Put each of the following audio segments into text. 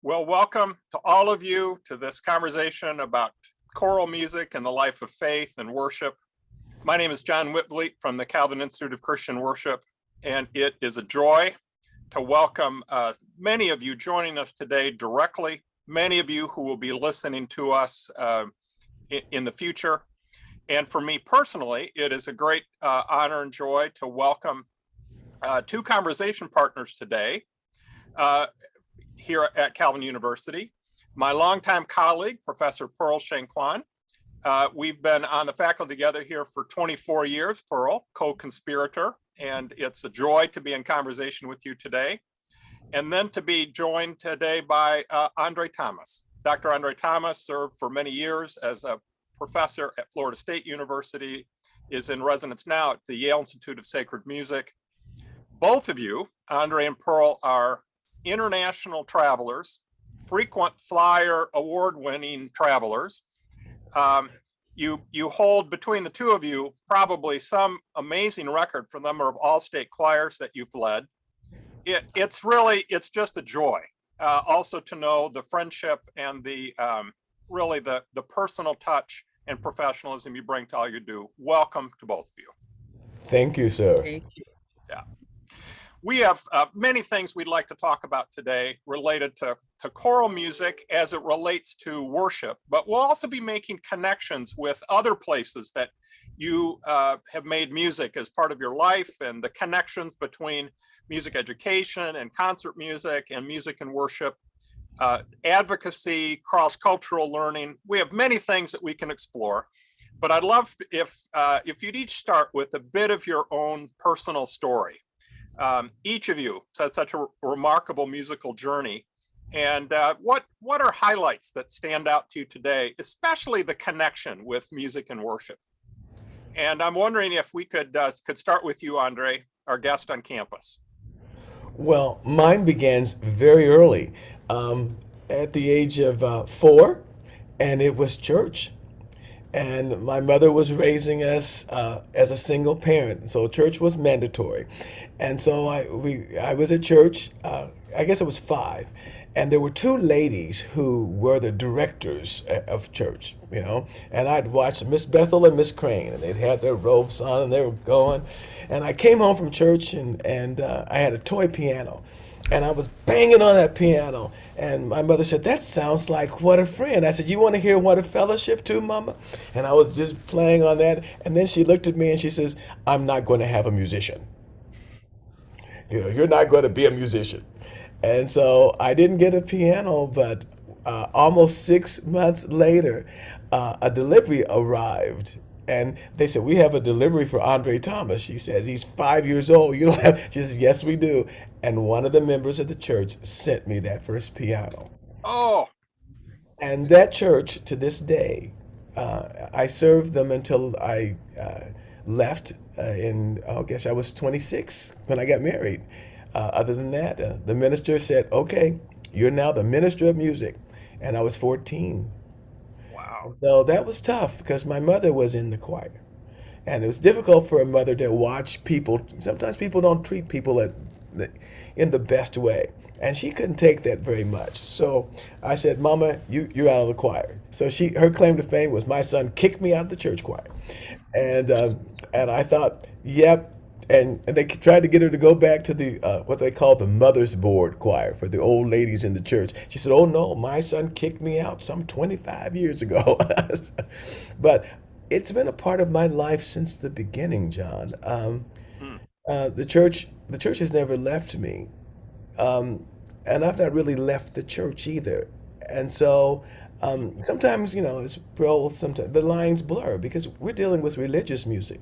Well, welcome to all of you to this conversation about choral music and the life of faith and worship. My name is John Witvliet from the Calvin Institute of Christian Worship, and it is a joy to welcome many of you joining us today directly, many of you who will be listening to us in the future. And for me personally, it is a great honor and joy to welcome two conversation partners today here at Calvin University. My longtime colleague, Professor Pearl Shangkuan. We've been on the faculty together here for 24 years, Pearl, co-conspirator, and it's a joy to be in conversation with you today. And then to be joined today by André Thomas. Dr. André Thomas served for many years as a professor at Florida State University, is in residence now at the Yale Institute of Sacred Music. Both of you, André and Pearl, are international travelers, frequent flyer award-winning travelers. You hold, between the two of you, probably some amazing record for the number of all-state choirs that you've led. It's just a joy also to know the friendship and the really the personal touch and professionalism you bring to all you do. Welcome to both of you. Thank you, sir. Thank you. Yeah. We have many things we'd like to talk about today related to choral music as it relates to worship, but we'll also be making connections with other places that you have made music as part of your life, and the connections between music education and concert music and music and worship, advocacy, cross-cultural learning. We have many things that we can explore, but I'd love if you'd each start with a bit of your own personal story. Each of you had such a remarkable musical journey. And what are highlights that stand out to you today, especially the connection with music and worship? And I'm wondering if we could start with you, André, our guest on campus. Well, mine begins very early, at the age of 4, and it was church. And my mother was raising us as a single parent, so church was mandatory. And so I was at church. I guess it was 5, and there were 2 ladies who were the directors of church, And I'd watch Miss Bethel and Miss Crane, and they'd have their robes on, and they were going. And I came home from church, and I had a toy piano. And I was banging on that piano. And my mother said, "That sounds like What a Friend." I said, "You want to hear What a Fellowship too, Mama?" And I was just playing on that. And then she looked at me and she says, "I'm not going to have a musician. You're not going to be a musician." And so I didn't get a piano, but almost 6 months later, a delivery arrived. And they said, "We have a delivery for André Thomas." She says, "He's 5 years old. You don't have," she says, "Yes, we do." And one of the members of the church sent me that first piano. Oh, And that church, to this day, I served them until I left I guess I was 26 when I got married. Other than that, the minister said, "Okay, you're now the minister of music." And I was 14. wow. So that was tough because my mother was in the choir. And it was difficult for a mother to watch people. Sometimes people don't treat people in the best way. And she couldn't take that very much. So I said, "Mama, you're out of the choir." So her claim to fame was my son kicked me out of the church choir. And I thought, yep. And they tried to get her to go back to the what they call the mother's board choir for the old ladies in the church. She said, "Oh no, my son kicked me out some 25 years ago." But it's been a part of my life since the beginning, John. Hmm. The church has never left me, and I've not really left the church either. And so sometimes, it's well, sometimes the lines blur because we're dealing with religious music.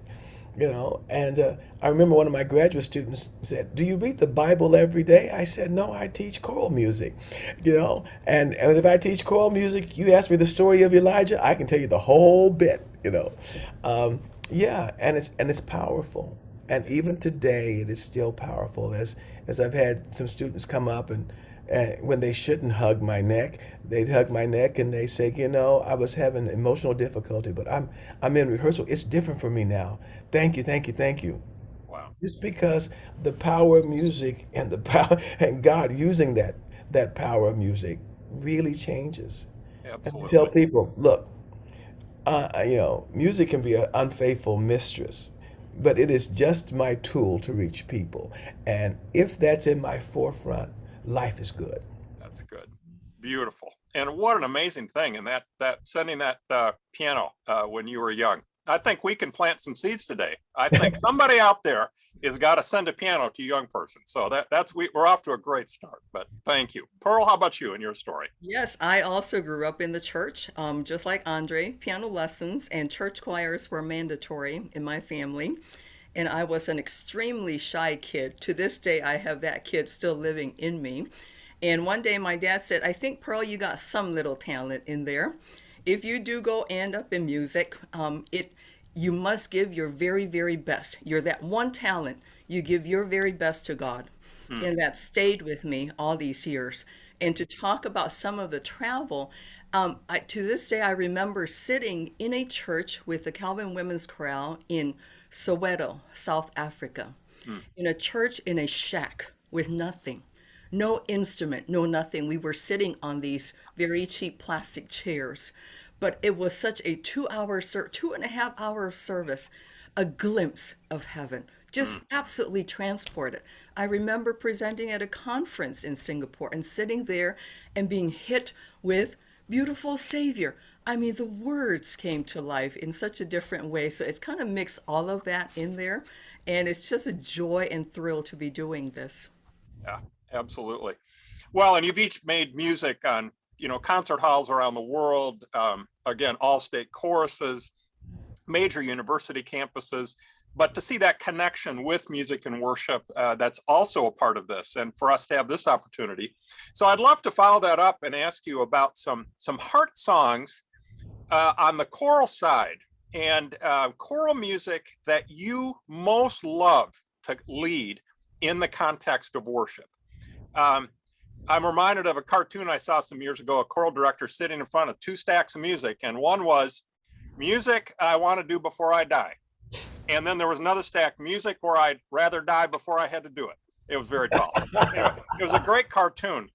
And I remember one of my graduate students said, "Do you read the Bible every day?" I said, "No, I teach choral music." And if I teach choral music, you ask me the story of Elijah, I can tell you the whole bit. Yeah, and it's powerful. And even today, it is still powerful. As I've had some students come up and when they shouldn't hug my neck, they'd hug my neck and they say, "I was having emotional difficulty, but I'm in rehearsal. It's different for me now. Thank you, thank you, thank you." Wow. Just because the power of music and the power and God using that power of music really changes. And I tell Absolutely. people, look, music can be an unfaithful mistress, but it is just my tool to reach people. And if that's in my forefront, life is good. That's good. Beautiful. And what an amazing thing. And that sending that piano when you were young. I think we can plant some seeds today. I think somebody out there has got to send a piano to a young person. So we're off to a great start. But thank you. Pearl, how about you and your story? Yes, I also grew up in the church, just like Andre. Piano lessons and church choirs were mandatory in my family. And I was an extremely shy kid. To this day, I have that kid still living in me. And one day, my dad said, I think, Pearl, you got some little talent in there. If you do go end up in music, you must give your very, very best. You're that one talent. You give your very best to God. Hmm. And that stayed with me all these years. And to talk about some of the travel, to this day, I remember sitting in a church with the Calvin Women's Choral in Soweto, South Africa, Hmm. in a church in a shack with nothing, no instrument, no nothing. We were sitting on these very cheap plastic chairs, but it was such a 2 hour, 2.5 hour service, a glimpse of heaven, Hmm. just absolutely transported. I remember presenting at a conference in Singapore and sitting there and being hit with beautiful Savior. I mean, the words came to life in such a different way. So it's kind of mixed all of that in there. And it's just a joy and thrill to be doing this. Yeah, absolutely. Well, and you've each made music on, concert halls around the world. Again, all state choruses, major university campuses. But to see that connection with music and worship, that's also a part of this, and for us to have this opportunity. So I'd love to follow that up and ask you about some heart songs on the choral side and choral music that you most love to lead in the context of worship. Um, I'm reminded of a cartoon I saw some years ago, a choral director sitting in front of two stacks of music, and one was music I want to do before I die. And then there was another stack, music where I'd rather die before I had to do it. It was very tall. Anyway, it was a great cartoon.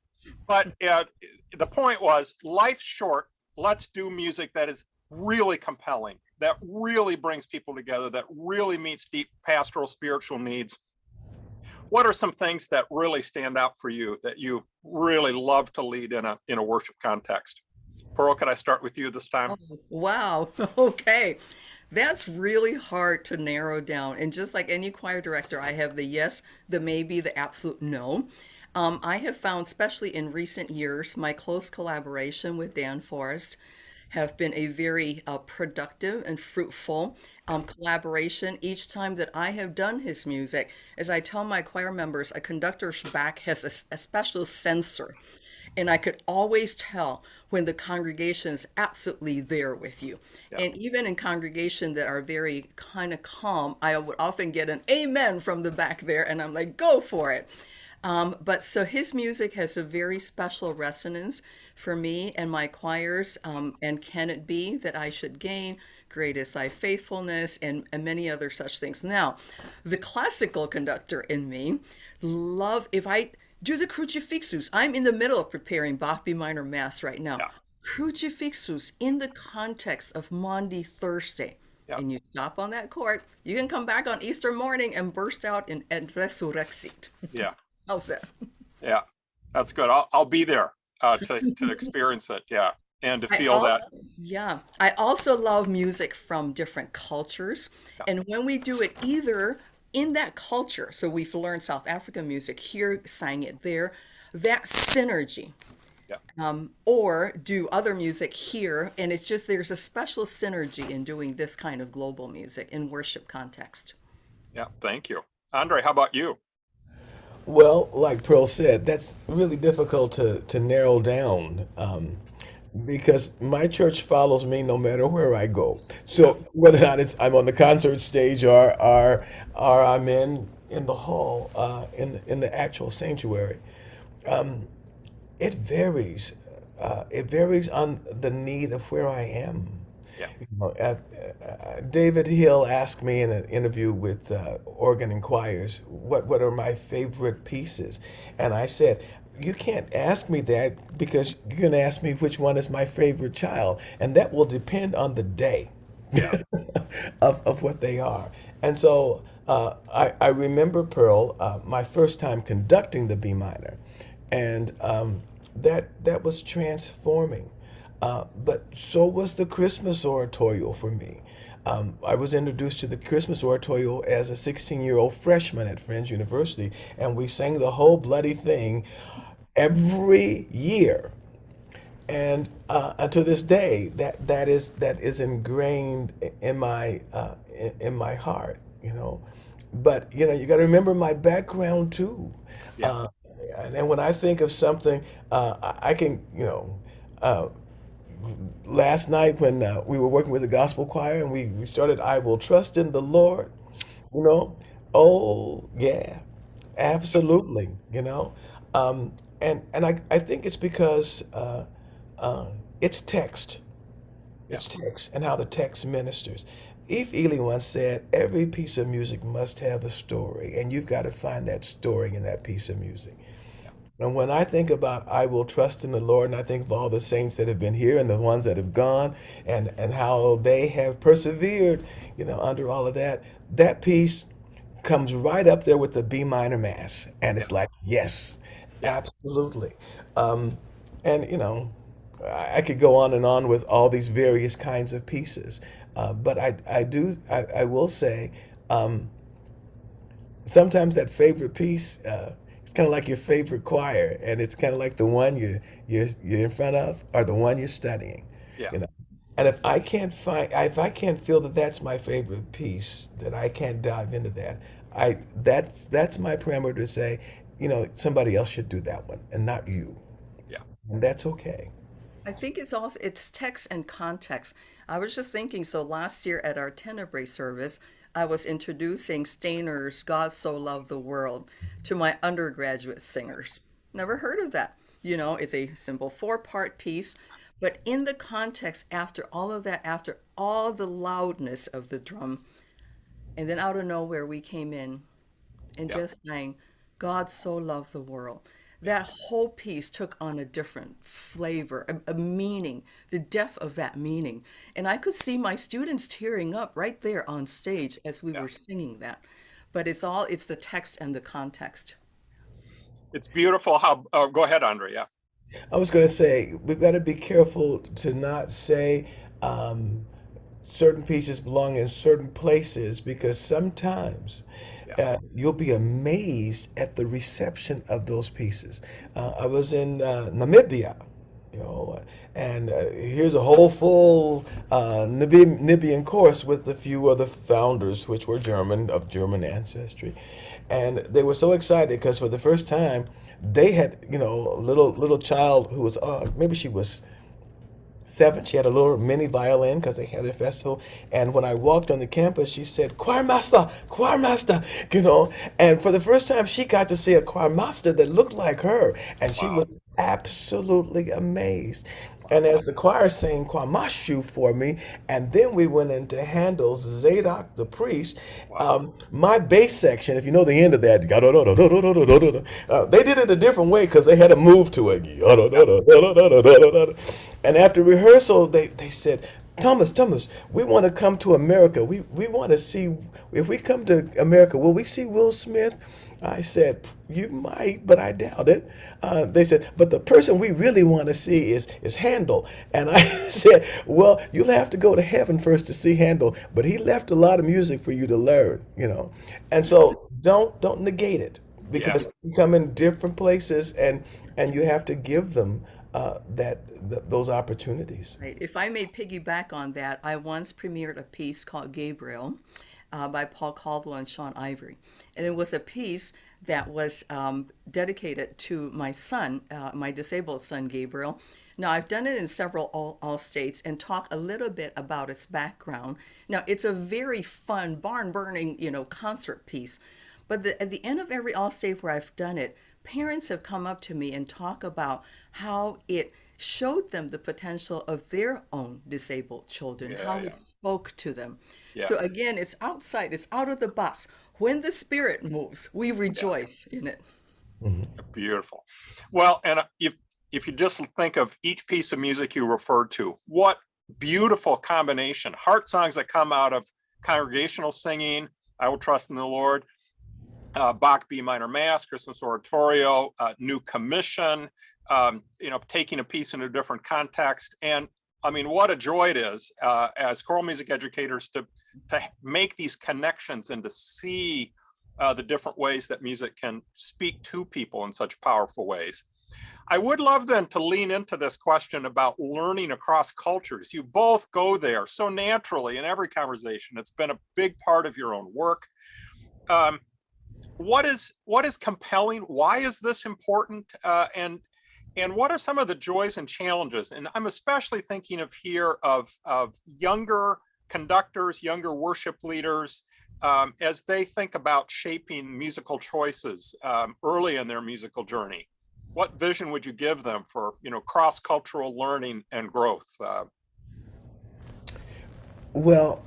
But the point was, life's short. Let's do music that is really compelling, that really brings people together, that really meets deep pastoral spiritual needs. What are some things that really stand out for you that you really love to lead in a worship context? Pearl, could I start with you this time? Oh, wow. Okay. That's really hard to narrow down. And just like any choir director, I have the yes, the maybe, the absolute no. I have found, especially in recent years, my close collaboration with Dan Forrest have been a very productive and fruitful collaboration each time that I have done his music. As I tell my choir members, a conductor's back has a special sensor. And I could always tell when the congregation is absolutely there with you. Yeah. And even in congregation that are very kind of calm, I would often get an amen from the back there, and I'm like, go for it. But so his music has a very special resonance for me and my choirs. And can it be that I should gain? Great is thy faithfulness, and many other such things. Now, the classical conductor in me love if I do the Crucifixus. I'm in the middle of preparing Bach B minor Mass right now. Yeah. Crucifixus in the context of Maundy Thursday. Yeah. And you stop on that chord, you can come back on Easter morning and burst out in Et Resurrexit. Yeah. How's that? Yeah. That's good. I'll be there to experience it. Yeah. And to I feel that. also, yeah, I also love music from different cultures. Yeah. And when we do it either in that culture, so we've learned South African music here, sang it there, that synergy, Yeah. or do other music here, and it's just there's a special synergy in doing this kind of global music in worship context. Yeah. Thank you. Andre, how about you? Well, like Pearl said, that's really difficult to narrow down, because my church follows me no matter where I go. Yeah. So whether or not I'm on the concert stage or I'm in the hall, in the actual sanctuary, it varies. It varies on the need of where I am. Yeah. David Hill asked me in an interview with Organ and Choirs, what are my favorite pieces? And I said, you can't ask me that because you're going to ask me which one is my favorite child, and that will depend on the day Yeah. of what they are. And so I remember, Pearl, my first time conducting the B minor, and that was transforming. But so was the Christmas oratorio for me. I was introduced to the Christmas oratorio as a 16-year-old freshman at Friends University, and we sang the whole bloody thing every year. And to this day, that is ingrained in my heart, you know. But you got to remember my background too. Yeah. Uh, and when I think of something, I can, uh, last night when we were working with the gospel choir and we started "I Will Trust in the Lord," you know. Oh yeah, absolutely, and I think it's because uh, it's text. Yeah. It's text and how the text ministers. Eve Ely once said, every piece of music must have a story, and you've got to find that story in that piece of music. Yeah. And when I think about I will trust in the Lord, and I think of all the saints that have been here and the ones that have gone, and how they have persevered, under all of that, that piece comes right up there with the B minor mass. And Yeah. it's like, yes, Yeah. absolutely. Um, and, I could go on and on with all these various kinds of pieces. But I will say, um, sometimes that favorite piece, it's kind of like your favorite choir, and it's kind of like the one you're in front of, or the one you're studying, Yeah. you know. And if I can't feel that that's my favorite piece, that I can't dive into that, that's my parameter to say, somebody else should do that one and not you, Yeah. and that's okay. I think it's text and context. I was just thinking, so last year at our Tenebrae service, I was introducing Stainer's God So Loved the World to my undergraduate singers. Never heard of that. It's a simple four-part piece, but in the context, after all of that, after all the loudness of the drum, and then out of nowhere we came in and Yeah. just saying, God so loved the world. That whole piece took on a different flavor, a meaning, the depth of that meaning. And I could see my students tearing up right there on stage as we Yeah. were singing that. But it's the text and the context. It's beautiful how, go ahead, Andre. Yeah. I was going to say we've got to be careful to not say um, certain pieces belong in certain places because sometimes Yeah. you'll be amazed at the reception of those pieces. I was in Namibia, and here's a whole full Namibian course with a few of the founders, which were of German ancestry, and they were so excited because for the first time they had, a little child who was maybe she was 7. She had a little mini violin because they had their festival. And when I walked on the campus, she said, choir master, And for the first time, she got to see a choir master that looked like her. And she Wow. was absolutely amazed. And Wow. as the choir sang Kwamashu for me, and then we went into Handel's Zadok the priest, Wow. my bass section, if you know the end of that, they did it a different way because they had a move to it. Yeah. And after rehearsal, they said, Thomas, we want to come to America. We want to see, if we come to America, will we see Will Smith? I said, you might, but I doubt it. They said, but the person we really want to see is Handel. And I said, well, you'll have to go to heaven first to see Handel, but he left a lot of music for you to learn. And so don't negate it Yeah. because you come in different places and you have to give them those opportunities. Right. If I may piggyback on that, I once premiered a piece called Gabriel by Paul Caldwell and Sean Ivory. And it was a piece that was dedicated to my son, my disabled son, Gabriel. Now, I've done it in several all states and talk a little bit about its background. Now, it's a very fun, barn burning, concert piece. But at the end of every all state where I've done it, parents have come up to me and talk about how it showed them the potential of their own disabled children, Yeah. how Yeah. it spoke to them. Yeah. So again, it's outside, it's out of the box. When the spirit moves, we Yeah. rejoice in it. Beautiful. Well, and if you just think of each piece of music you referred to, what beautiful combination. Heart songs that come out of congregational singing, I Will Trust in the Lord, Bach B minor mass, Christmas oratorio, new commission, taking a piece in a different context. And I mean, what a joy it is as choral music educators to make these connections and to see the different ways that music can speak to people in such powerful ways. I would love then to lean into this question about learning across cultures. You both go there so naturally in every conversation. It's been a big part of your own work. What is compelling? Why is this important? And what are some of the joys and challenges? And I'm especially thinking of younger conductors, younger worship leaders, as they think about shaping musical choices early in their musical journey. What vision would you give them for cross-cultural learning and growth? Well,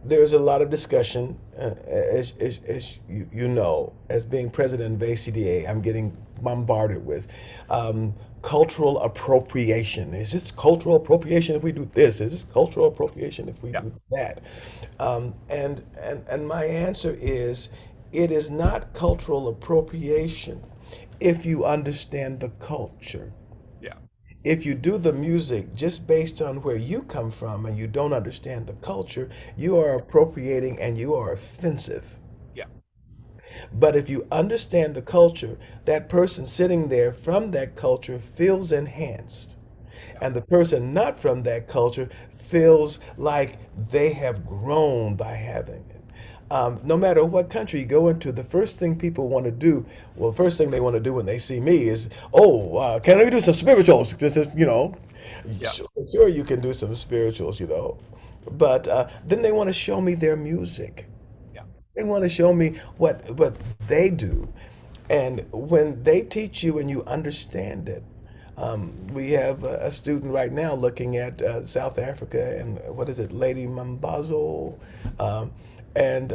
there's a lot of discussion, as you know, as being president of ACDA, I'm getting bombarded with cultural appropriation. Is this cultural appropriation if we do this? Is this cultural appropriation if we Yeah, do that? And my answer is, it is not cultural appropriation if you understand the culture. yeah, If you do the music just based on where you come from and you don't understand the culture, you are appropriating and you are offensive. yeah, But if you understand the culture, that person sitting there from that culture feels enhanced. yeah, And the person not from that culture feels like they have grown by having it. No matter what country you go into, the first thing people want to do, well, first thing they want to do when they see me is, oh, can we do some spirituals? yeah, Sure, you can do some spirituals, but then they want to show me their music. yeah, They want to show me what they do. And when they teach you and you understand it, we have a student right now looking at South Africa and what is it, Lady Mambazo, and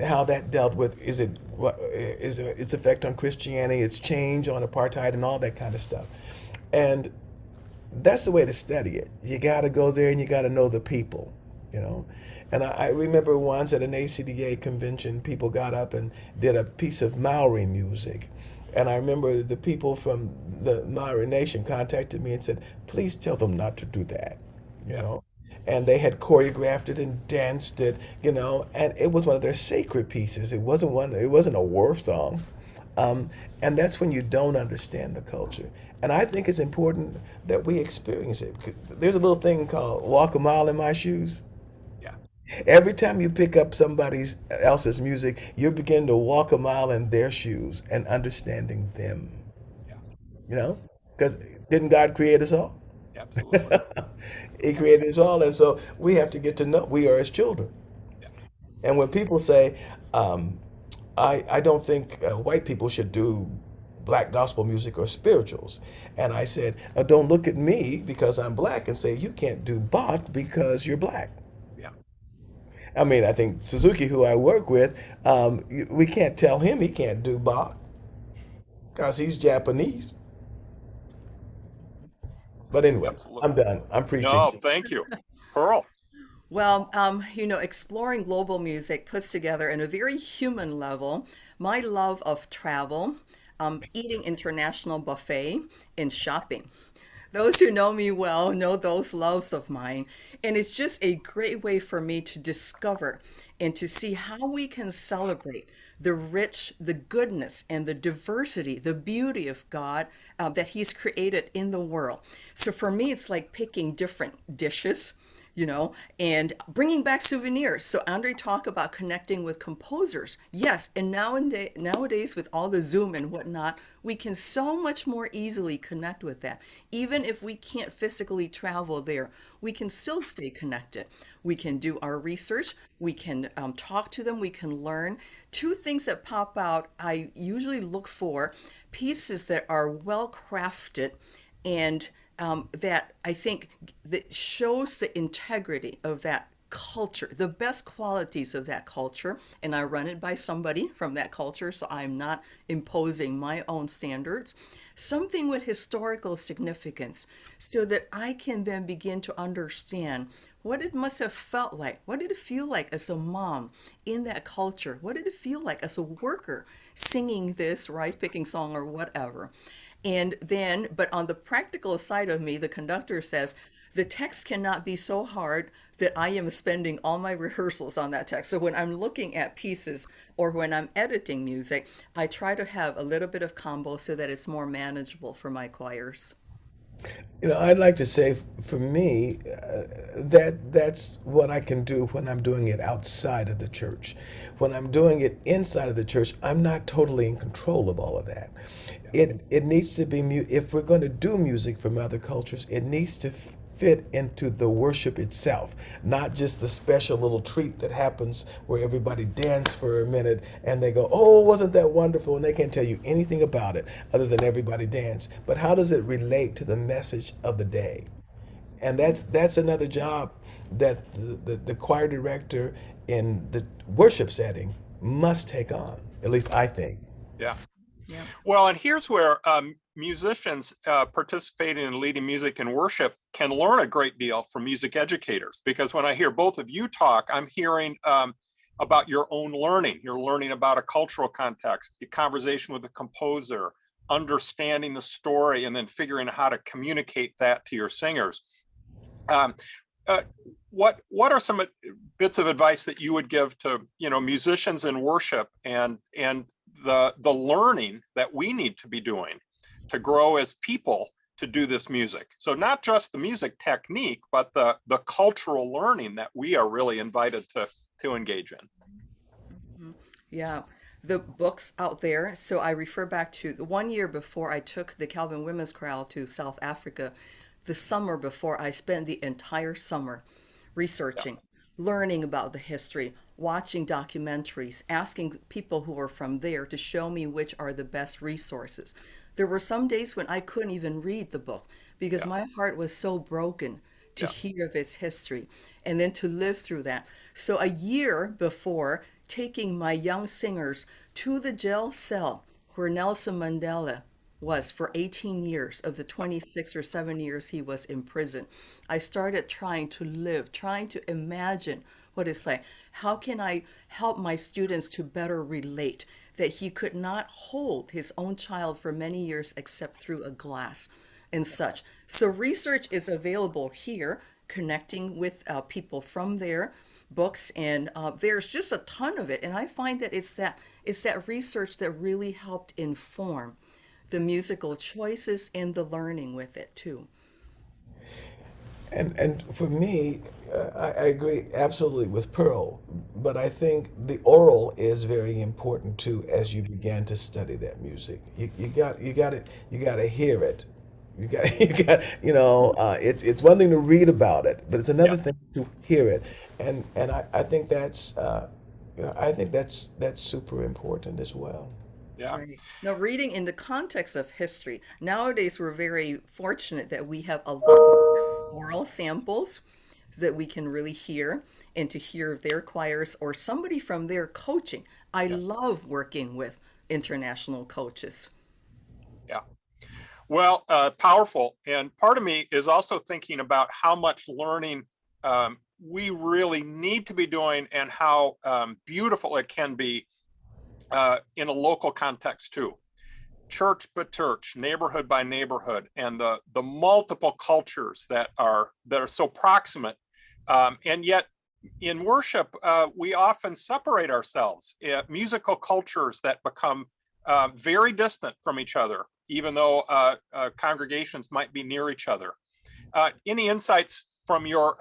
how that dealt with its effect on Christianity, its change on apartheid, and all that kind of stuff. And that's the way to study it. You got to go there and you got to know the people, you know. And I remember once at an ACDA convention, people got up and did a piece of Maori music. And I remember the people from the Maori Nation contacted me and said, please tell them not to do that, you yeah, know. And they had choreographed it and danced it, and it was one of their sacred pieces. It wasn't a war song. And that's when you don't understand the culture. And I think it's important that we experience it because there's a little thing called walk a mile in my shoes. yeah, Every time you pick up somebody else's music, you're beginning to walk a mile in their shoes and understanding them, yeah, you know? Because didn't God create us all? absolutely. He created us all, and so we have to get to know we are his children. Yeah, And when people say, um, I don't think white people should do black gospel music or spirituals. And I said, don't look at me because I'm black and say, you can't do Bach because you're black. yeah, I mean, I think Suzuki, who I work with, we can't tell him he can't do Bach because he's Japanese. But anyway, absolutely. I'm done. I'm preaching. No, thank you. Pearl. Well, exploring global music puts together in a very human level my love of travel, eating international buffet, and shopping. Those who know me well know those loves of mine. And it's just a great way for me to discover and to see how we can celebrate the rich, the goodness, and the diversity, the beauty of God that He's created in the world. So for me, it's like picking different dishes, and bringing back souvenirs. So Andre talked about connecting with composers. Yes, and nowadays with all the Zoom and whatnot, we can so much more easily connect with that. Even if we can't physically travel there, we can still stay connected. We can do our research. We can talk to them. We can learn. Two things that pop out, I usually look for pieces that are well crafted and that I think that shows the integrity of that culture, the best qualities of that culture, and I run it by somebody from that culture, so I'm not imposing my own standards. Something with historical significance, so that I can then begin to understand what it must have felt like. What did it feel like as a mom in that culture? What did it feel like as a worker singing this rice picking song or whatever? And then, but on the practical side of me, the conductor says, the text cannot be so hard that I am spending all my rehearsals on that text. So when I'm looking at pieces or when I'm editing music, I try to have a little bit of combo so that it's more manageable for my choirs. I'd like to say for me that's what I can do when I'm doing it outside of the church. When I'm doing it inside of the church, I'm not totally in control of all of that. It needs to be if we're going to do music from other cultures, it needs to fit into the worship itself, not just the special little treat that happens where everybody dance for a minute and they go, "Oh, wasn't that wonderful?" And they can't tell you anything about it other than everybody dance. But how does it relate to the message of the day? And that's another job that the choir director in the worship setting must take on. At least I think. Yeah. Yeah. Well, and here's where musicians participating in leading music and worship can learn a great deal from music educators, because when I hear both of you talk, I'm hearing about your own learning. You're learning about a cultural context, the conversation with the composer, understanding the story, and then figuring out how to communicate that to your singers. Um, uh, what are some bits of advice that you would give to musicians in worship and the learning that we need to be doing to grow as people to do this music? So not just the music technique, but the cultural learning that we are really invited to engage in. Yeah, the books out there. So I refer back to the 1 year before I took the Calvin Women's Chorale to South Africa. The summer before, I spent the entire summer Yeah, researching, learning about the history, watching documentaries, asking people who are from there to show me which are the best resources. There were some days when I couldn't even read the book because yeah, my heart was so broken to yeah, hear of its history and then to live through that. So a year before taking my young singers to the jail cell where Nelson Mandela was for 18 years of the 26 or 7 years he was in prison, I started trying to live, trying to imagine what it's like. How can I help my students to better relate that he could not hold his own child for many years except through a glass and such? So research is available here, connecting with people from there, books, and there's just a ton of it. And I find that it's that research that really helped inform the musical choices and the learning with it too. And for me, I agree absolutely with Pearl, but I think the oral is very important too as you begin to study that music. You got to hear it. It's one thing to read about it, but it's yeah, another thing to hear it. And I think I think that's super important as well. yeah, Right. Now, reading in the context of history, nowadays we're very fortunate that we have a lot more oral samples that we can really hear and to hear their choirs or somebody from their coaching. I yeah, love working with international coaches. yeah. Well, powerful. And part of me is also thinking about how much learning we really need to be doing and how beautiful it can be in a local context too. Church by church, neighborhood by neighborhood, and the multiple cultures that are so proximate, and yet in worship we often separate ourselves. Musical cultures that become very distant from each other, even though congregations might be near each other. Any insights from your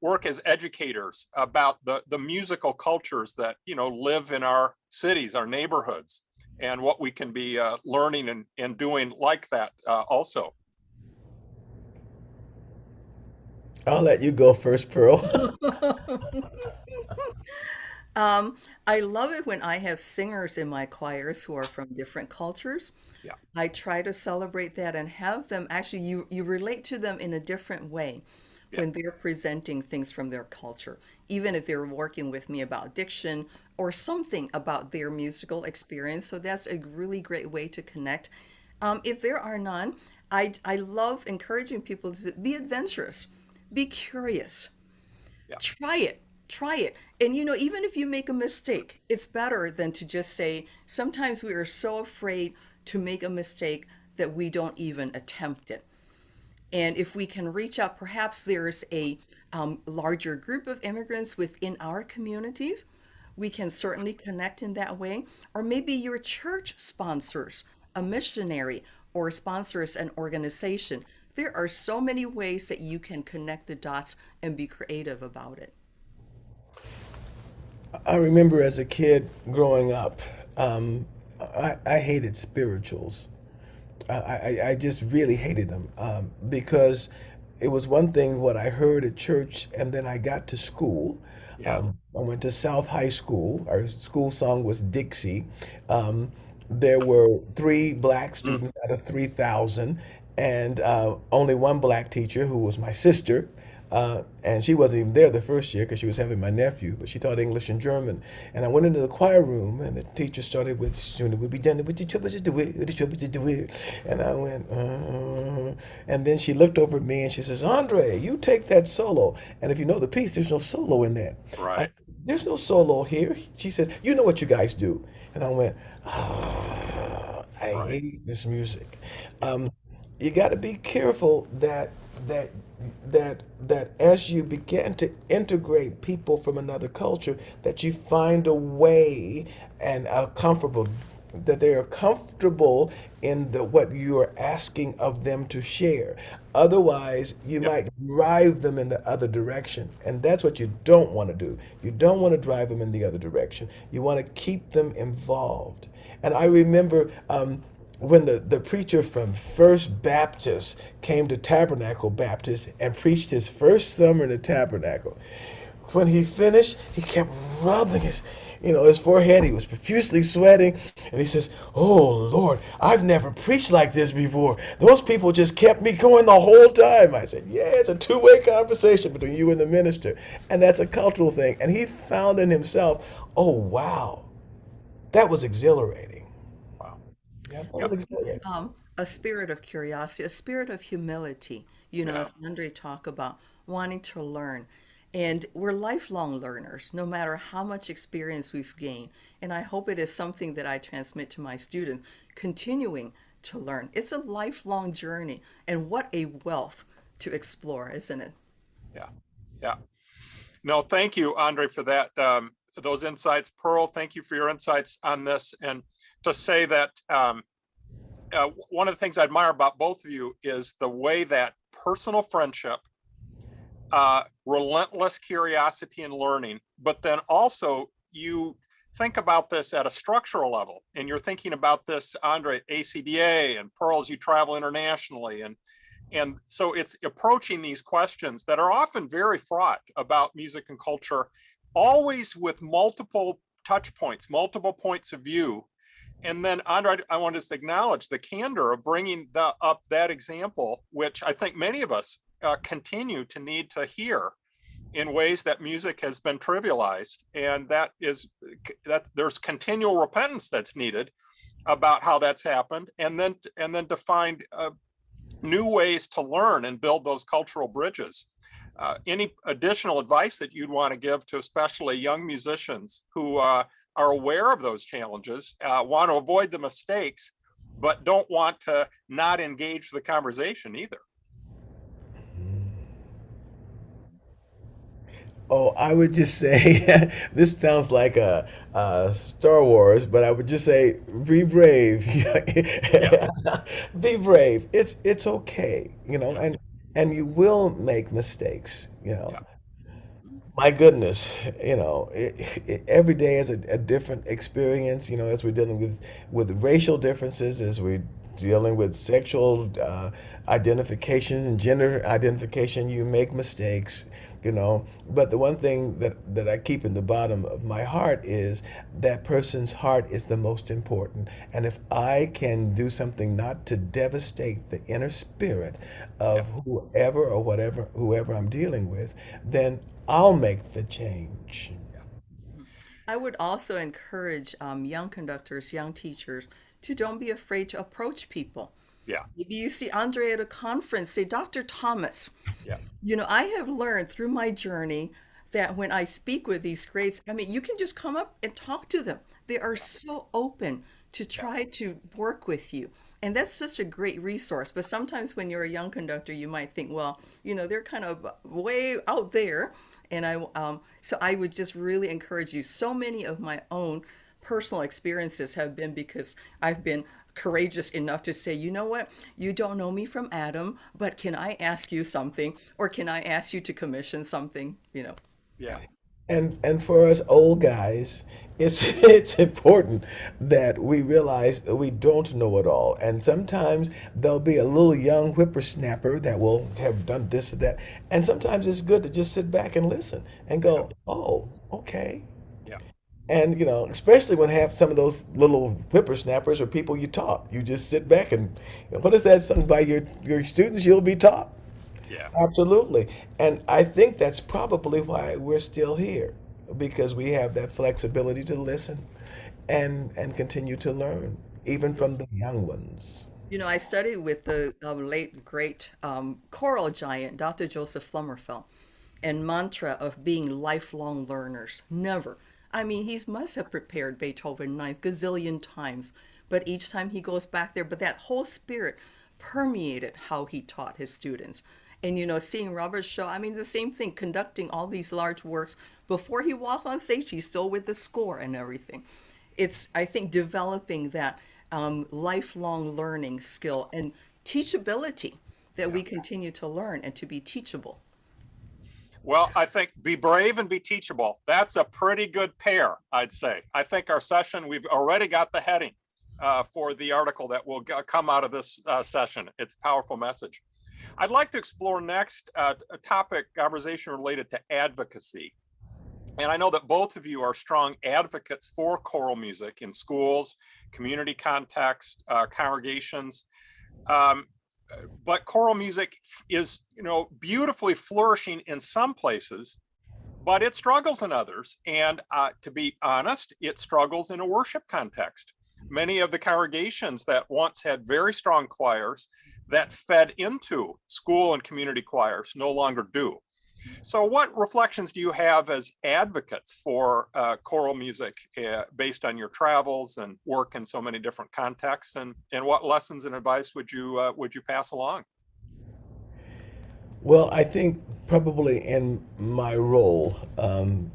work as educators about the musical cultures that live in our cities, our neighborhoods, and what we can be learning and doing like that also? I'll let you go first, Pearl. I love it when I have singers in my choirs who are from different cultures. Yeah, I try to celebrate that and have them actually, you relate to them in a different way. Yeah. when they're presenting things from their culture, even if they're working with me about diction or something about their musical experience. So that's a really great way to connect. If there are none, I love encouraging people to be adventurous, be curious, Yeah. try it. Try it. And even if you make a mistake, it's better than to just say, sometimes we are so afraid to make a mistake that we don't even attempt it. And if we can reach out, perhaps there's a larger group of immigrants within our communities. We can certainly connect in that way. Or maybe your church sponsors a missionary or sponsors an organization. There are so many ways that you can connect the dots and be creative about it. I remember as a kid growing up, I hated spirituals. I just really hated them because it was one thing what I heard at church, and then I got to school. Yeah. I went to South High School. Our school song was Dixie. Um, there were three black Mm. students out of 3,000, and only one black teacher who was my sister. And she wasn't even there the first year because she was having my nephew, but she taught English and German. And I went into the choir room, and the teacher started with, "Soon we'll be done with the troubles to do it, with the troubles to do it." And I went, and then she looked over at me and she says, "Andre, you take that solo." And if you know the piece, there's no solo in that. I, Right. there's no solo here. She says, "You know what you guys do." And I went, I Right. hate this music. Yeah. You got to be careful that that as you begin to integrate people from another culture, that you find a way and are comfortable, that they are comfortable in the what you are asking of them to share. Otherwise, you Yep. might drive them in the other direction, and that's what you don't want to do. You don't want to drive them in the other direction. You want to keep them involved. And I remember when the preacher from First Baptist came to Tabernacle Baptist and preached his first summer in the Tabernacle. When he finished, he kept rubbing his forehead. He was profusely sweating, and he says, "Oh Lord, I've never preached like this before. Those people just kept me going the whole time." I said, "Yeah, it's a two-way conversation between you and the minister, and that's a cultural thing." And he found in himself, "Oh wow, that was exhilarating." Wow. Yeah, that Yeah. was exhilarating. A spirit of curiosity, a spirit of humility, Yeah. as Andre talked about, wanting to learn. And we're lifelong learners, no matter how much experience we've gained. And I hope it is something that I transmit to my students, continuing to learn. It's a lifelong journey. And what a wealth to explore, isn't it? Yeah. Yeah. No, thank you, Andre, for that. Those insights. Pearl, thank you for your insights on this. And to say that one of the things I admire about both of you is the way that personal friendship, relentless curiosity and learning, but then also you think about this at a structural level, and you're thinking about this, Andre, ACDA, and Pearl, as you travel internationally, and so it's approaching these questions that are often very fraught about music and culture, always with multiple touch points, multiple points of view. And then, Andre, I want to acknowledge the candor of bringing up that example, which I think many of us continue to need to hear in ways that music has been trivialized, and that there's continual repentance that's needed about how that's happened, and then to find new ways to learn and build those cultural bridges. Any additional advice that you'd want to give to especially young musicians who are aware of those challenges, want to avoid the mistakes, but don't want to not engage the conversation either? Oh, I would just say this sounds like a Star Wars, but I would just say be brave. Yeah. Be brave. It's okay, Yeah. and you will make mistakes. Yeah. My goodness, every day is a different experience, as we're dealing with racial differences, as we're dealing with sexual identification and gender identification. You make mistakes. you know. But the one thing that I keep in the bottom of my heart is that person's heart is the most important. And if I can do something not to devastate the inner spirit Yeah. of whoever or whatever, whoever I'm dealing with, then I'll make the change. Yeah. I would also encourage young conductors, young teachers, to don't be afraid to approach people. Yeah. Maybe you see Andre at a conference, say, Dr. Thomas, Yeah. I have learned through my journey that when I speak with these greats, I mean, you can just come up and talk to them. They are so open to Yeah. try to work with you. And that's such a great resource. But sometimes when you're a young conductor, you might think, well, they're kind of way out there. So I would just really encourage you. So many of my own personal experiences have been because I've been courageous enough to say, you know what, you don't know me from Adam, but can I ask you something? Or can I ask you to commission something? Yeah. And for us old guys, it's it's important that we realize that we don't know it all. And sometimes there'll be a little young whippersnapper that will have done this or that. And sometimes it's good to just sit back and listen and Yeah. go, oh, okay. Yeah. And especially when have some of those little whippersnappers or people you taught, you just sit back and what is that sung by your students? You'll be taught. Yeah. Absolutely. And I think that's probably why we're still here, because we have that flexibility to listen and continue to learn, even from the young ones. I studied with the late, great choral giant, Dr. Joseph Flummerfeld, and mantra of being lifelong learners. Never. I mean, he must have prepared Beethoven ninth gazillion times, but each time he goes back there, but that whole spirit permeated how he taught his students. And seeing Robert's show, I mean, the same thing, conducting all these large works. Before he walked on stage, he's still with the score and everything. It's, I think, developing that lifelong learning skill and teachability that Yeah. we continue to learn and to be teachable. Well, I think be brave and be teachable. That's a pretty good pair, I'd say. I think our session, we've already got the heading for the article that will come out of this session. It's a powerful message. I'd like to explore next a topic, conversation related to advocacy. And I know that both of you are strong advocates for choral music in schools, community context, congregations. Um, but choral music is, beautifully flourishing in some places, but it struggles in others. And to be honest, it struggles in a worship context. Many of the congregations that once had very strong choirs that fed into school and community choirs no longer do. So, what reflections do you have as advocates for choral music based on your travels and work in so many different contexts? And what lessons and advice would you pass along? Well, I think probably in my role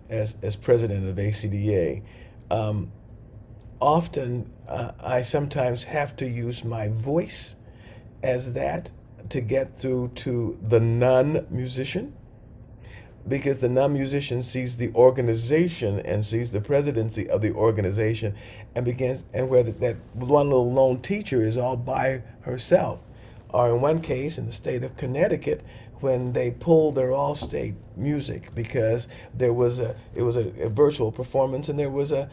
as president of ACDA, um, often I sometimes have to use my voice as that to get through to the non-musician, because the non-musician sees the organization and sees the presidency of the organization and begins, and where that one little lone teacher is all by herself. Or in one case in the state of Connecticut, when they pulled their all-state music because it was a virtual performance, and there was a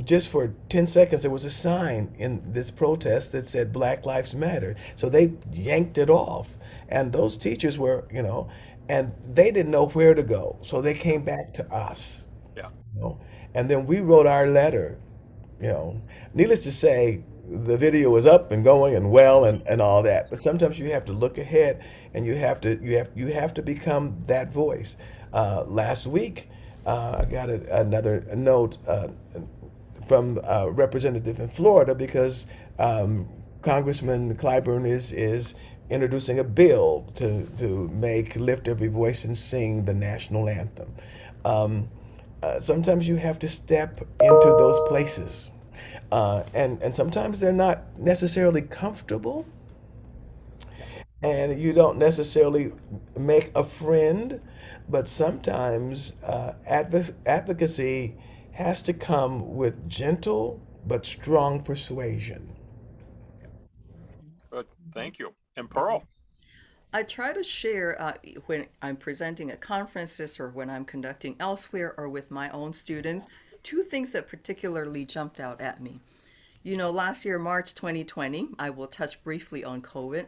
just for 10 seconds there was a sign in this protest that said Black Lives Matter, so they yanked it off. And those teachers were, and they didn't know where to go, so they came back to us, Yeah. you know and then we wrote our letter. Needless to say, the video is up and going and well, and all that, but sometimes you have to look ahead, and you have to become that voice. Last week I got another note from a representative in Florida, because Congressman Clyburn is introducing a bill to make Lift Every Voice and Sing the national anthem. Sometimes you have to step into those places, and sometimes they're not necessarily comfortable, Yeah. and you don't necessarily make a friend, but sometimes advocacy has to come with gentle but strong persuasion. Good. Thank you. And Pearl. I try to share when I'm presenting at conferences or when I'm conducting elsewhere or with my own students, two things that particularly jumped out at me. You know, last year, March 2020, I will touch briefly on COVID.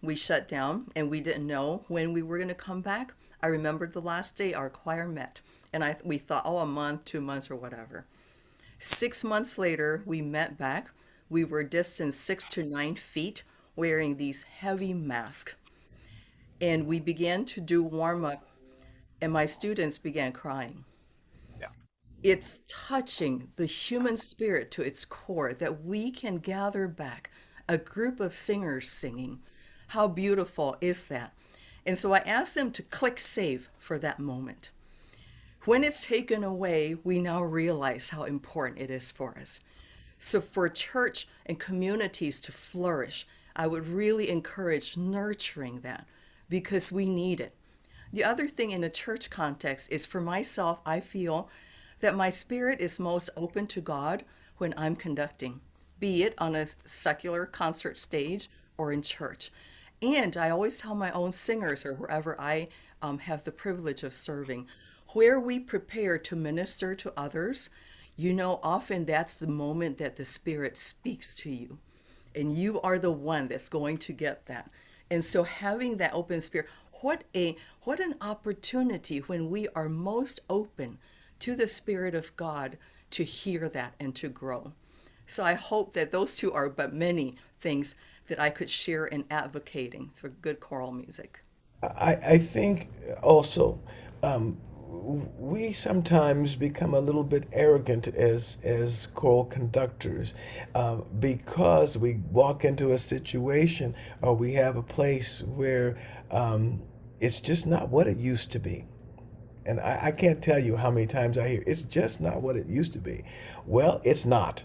We shut down and we didn't know when we were going to come back. I remembered the last day our choir met, and we thought, oh, a month, 2 months, or whatever. 6 months later, we met back. We were distanced 6 to 9 feet, wearing these heavy masks. And we began to do warm up, and my students began crying. Yeah. It's touching the human spirit to its core that we can gather back a group of singers singing. How beautiful is that? And so I asked them to click save for that moment. When it's taken away, we now realize how important it is for us. So, for church and communities to flourish, I would really encourage nurturing that because we need it. The other thing in a church context is for myself, I feel that my spirit is most open to God when I'm conducting, be it on a secular concert stage or in church. And I always tell my own singers or wherever I have the privilege of serving, where we prepare to minister to others, you know, often that's the moment that the Spirit speaks to you. And you are the one that's going to get that. And so having that open spirit, what an opportunity when we are most open to the Spirit of God to hear that and to grow. So I hope that those two are but many things that I could share in advocating for good choral music. I think also we sometimes become a little bit arrogant as choral conductors because we walk into a situation or we have a place where it's just not what it used to be. And I can't tell you how many times I hear it's just not what it used to be. Well, it's not.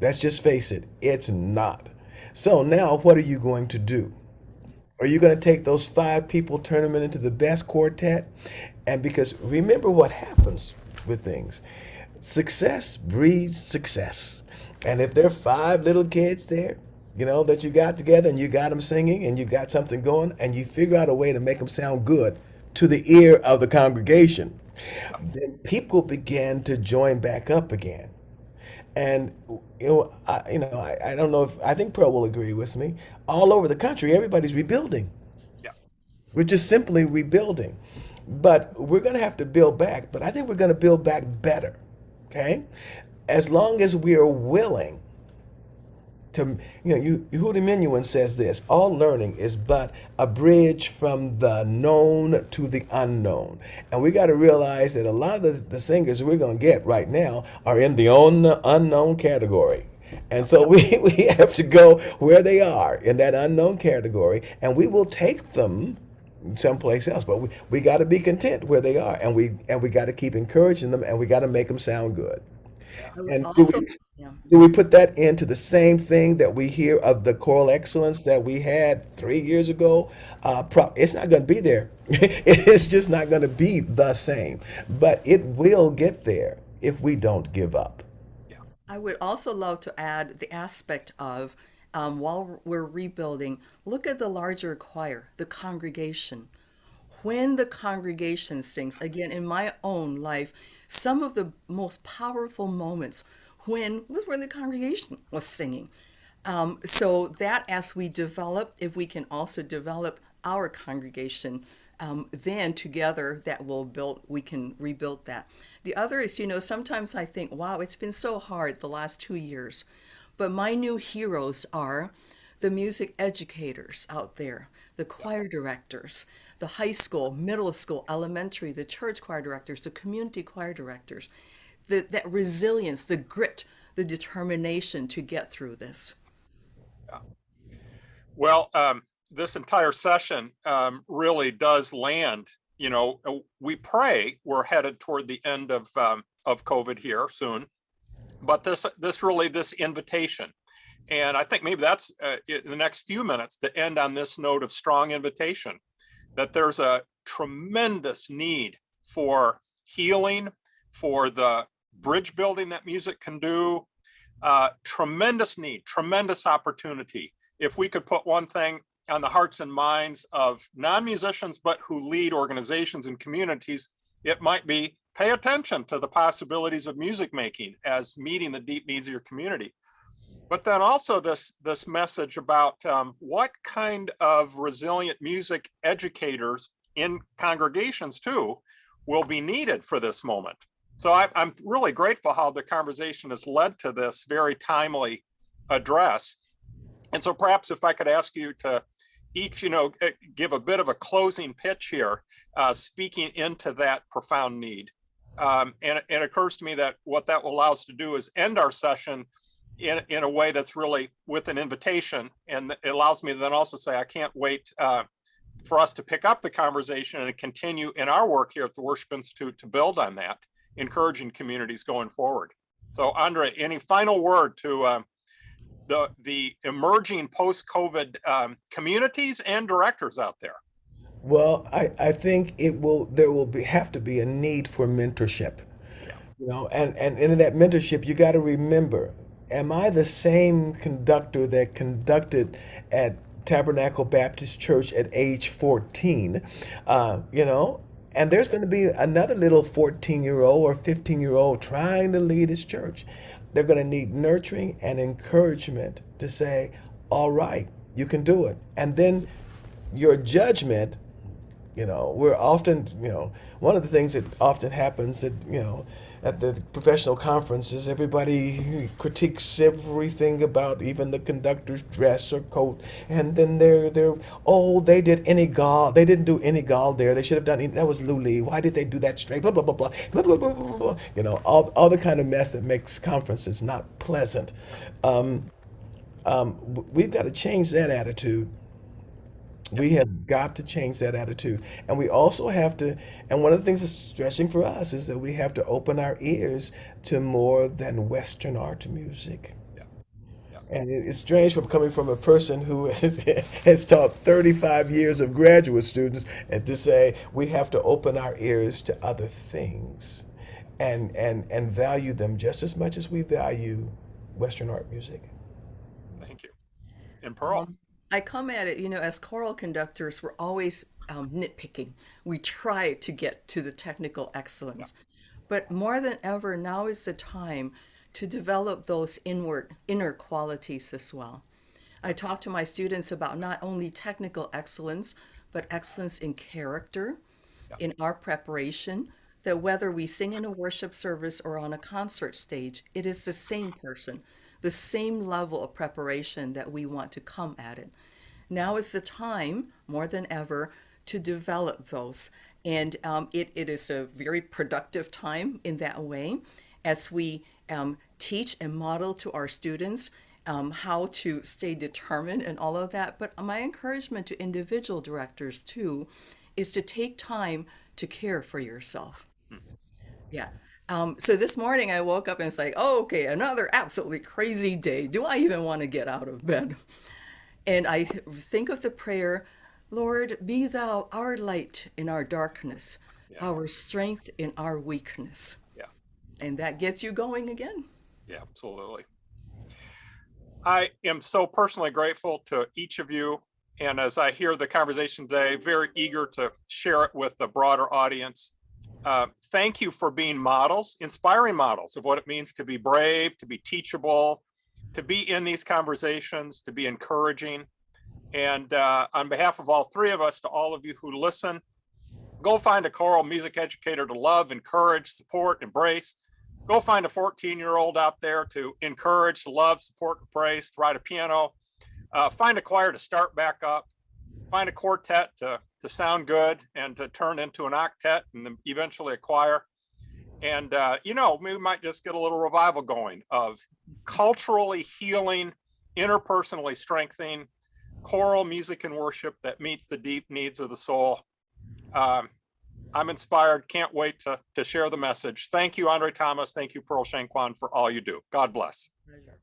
Let's just face it, it's not. So now what are you going to do? Are you going to take those 5 people, turn them into the best quartet? And because remember what happens with things, success breeds success. And if there are 5 little kids there, you know, that you got together and you got them singing and you got something going and you figure out a way to make them sound good to the ear of the congregation, then people begin to join back up again. And I don't know if I think Pearl will agree with me. All over the country, everybody's rebuilding. Yeah. We're just simply rebuilding. But we're going to have to build back. But I think we're going to build back better. Okay? As long as we are willing to, Yehuda Menuhin says this, all learning is but a bridge from the known to the unknown. And we got to realize that a lot of the singers we're going to get right now are in the unknown category. And so we have to go where they are in that unknown category, and we will take them someplace else. But we got to be content where they are, and we got to keep encouraging them, and we got to make them sound good. I would And also, yeah. do we put that into the same thing that we hear of the choral excellence that we had 3 years ago? It's not going to be there. It's just not going to be the same. But it will get there if we don't give up. Yeah. I would also love to add the aspect of while we're rebuilding, look at the larger choir, the congregation. When the congregation sings, again, in my own life, some of the most powerful moments was when the congregation was singing. So that as we develop, if we can also develop our congregation, then together we can rebuild that. The other is, sometimes I think, wow, it's been so hard the last 2 years. But my new heroes are the music educators out there, the choir directors, the high school, middle school, elementary, the church choir directors, the community choir directors, that resilience, the grit, the determination to get through this. Yeah. Well, this entire session really does land. We pray we're headed toward the end of COVID here soon, but this invitation, and I think maybe that's in the next few minutes to end on this note of strong invitation, that there's a tremendous need for healing, for the bridge building that music can do, tremendous need, tremendous opportunity. If we could put one thing on the hearts and minds of non-musicians, but who lead organizations and communities, it might be pay attention to the possibilities of music making as meeting the deep needs of your community. But then also this message about what kind of resilient music educators in congregations too will be needed for this moment. So I'm really grateful how the conversation has led to this very timely address. And so perhaps if I could ask you to each, give a bit of a closing pitch here, speaking into that profound need. And it occurs to me that what that will allow us to do is end our session in a way that's really with an invitation. And it allows me to then also say, I can't wait for us to pick up the conversation and continue in our work here at the Worship Institute to build on that, encouraging communities going forward. So Andre, any final word to the emerging post-COVID communities and directors out there? Well, I think there will have to be a need for mentorship. Yeah. And in that mentorship, you got to remember, am I the same conductor that conducted at Tabernacle Baptist Church at age 14? And there's going to be another little 14-year-old or 15-year-old trying to lead his church. They're going to need nurturing and encouragement to say, all right, you can do it. And then your judgment, we're often, one of the things that often happens at the professional conferences, everybody critiques everything about even the conductor's dress or coat, and then they didn't do any gall there. They should have done that was Luli. Why did they do that straight? Blah blah blah blah blah blah blah blah. blah. All the kind of mess that makes conferences not pleasant. We've got to change that attitude. We have got to change that attitude. And we also have to, and one of the things that's stressing for us is that we have to open our ears to more than Western art music. Yeah. Yeah. And it's strange from coming from a person who has taught 35 years of graduate students and to say we have to open our ears to other things and value them just as much as we value Western art music. Thank you. And Pearl? I come at it, as choral conductors, we're always nitpicking. We try to get to the technical excellence. But more than ever, now is the time to develop those inner qualities as well. I talk to my students about not only technical excellence, but excellence in character, in our preparation, that whether we sing in a worship service or on a concert stage, it is the same person, the same level of preparation that we want to come at it. Now is the time, more than ever, to develop those. And it is a very productive time in that way as we teach and model to our students how to stay determined and all of that. But my encouragement to individual directors, too, is to take time to care for yourself. Yeah. So this morning I woke up and it's like, oh, okay, another absolutely crazy day. Do I even want to get out of bed? And I think of the prayer, Lord, be thou our light in our darkness, our strength in our weakness. Yeah. And that gets you going again. Yeah, absolutely. I am so personally grateful to each of you. And as I hear the conversation today, very eager to share it with the broader audience. Thank you for being models, inspiring models of what it means to be brave, to be teachable, to be in these conversations, to be encouraging. And on behalf of all three of us, to all of you who listen, go find a choral music educator to love, encourage, support, embrace. Go find a 14-year-old out there to encourage, love, support, embrace, to write a piano. Find a choir to start back up. Find a quartet to sound good and to turn into an octet and then eventually a choir. And, we might just get a little revival going of culturally healing, interpersonally strengthening choral music and worship that meets the deep needs of the soul. I'm inspired. Can't wait to share the message. Thank you, André Thomas. Thank you, Pearl Shangkuan, for all you do. God bless. Pleasure.